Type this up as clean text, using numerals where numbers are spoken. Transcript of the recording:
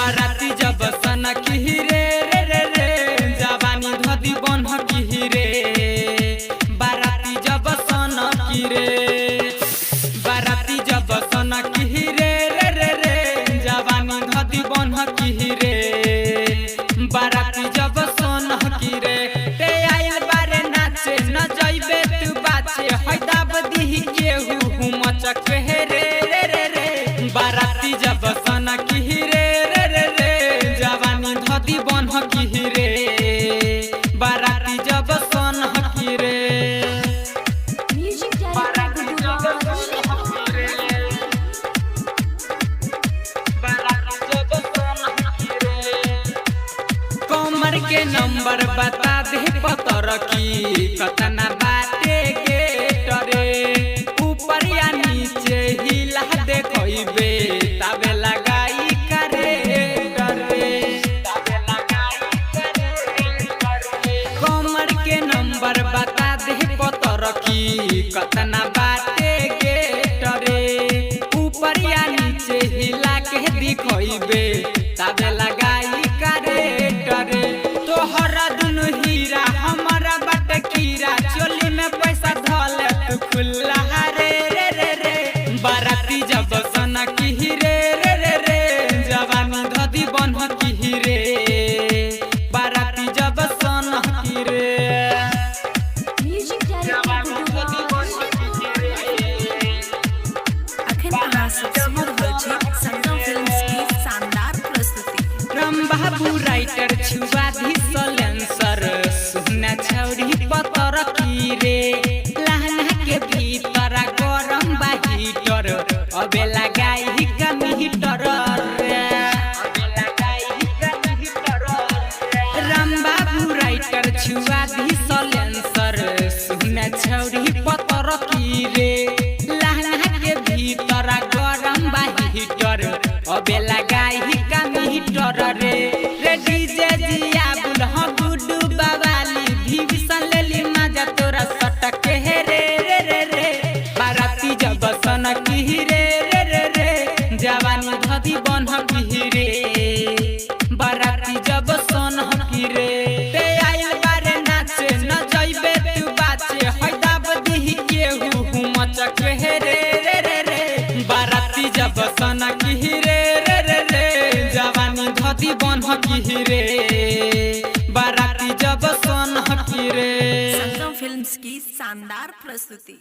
बाराती जब सन की रे रे रे रे जवानी धदी बन की रे बाराती जब सन की रे बाराती जब सन की रे रे रे रे जवानी धदी बन की रे बाराती जब सन की रे ते आइल बारे नाचे न जइबे तू बाचे हैदाब दिही केहू मचक हे रे रे रे रे बाराती जब सन की रे रे रे रे जवानी धदी बन की रे बाराती जब सन की रे बाराती जब सन की रे बाराती जब सन की रे कमर के नंबर बता दे पतर की कतना बाटे के टरे ऊपर या नीचे हिला देखइबे तबे लगाई करे डरे तबे लगाई करे कमर के नंबर बता दे पतर की कतना बाटे के टरे ऊपर या नीचे हिला के दिखइबे तबे लगाई करे डरे तोहरा दुनु हीरा हमारा बट कीरा चोली में पैसा धले तू खुला रे रे रे रे बाराती जब सन की रे रे रे रे जवानी धदी बन की रे बाराती जब सन की रे जवानी धदी बन की रे अखन अहाँ सब सुनि रहल छी संगम फिल्म्स की शानदार प्रस्तुति बाबू राइटर छुआधी सलेंसर सुना छौरी पतर की रे लहंगा के भीतर गरम बा हीटर अबे लगाई कम हीटर रे अबे लगाई कम हीटर राम बाबू राइटर छुआधी सलेंसर सुना छौरी पतर की रे लहंगा के भीतर गरम बा हीटर अबे लगाई कम हीटर रे रे डीजे जिया बुलह गुडू बवाली भीषण लेली मजा तोरा सटक हे रे रे रे रे बाराती जब सन की रे रे रे रे जवानी धदी बन की रे बाराती जब सन की रे ते आइल बारे नाचे न जइबे तू बाचे हैदाब दिही केहू मचक हे रे रे रे रे बाराती जब सन की रे रे रे रे जवानी धदी बन की रे बाराती जब सन की रे संगम फिल्म्स की शानदार प्रस्तुति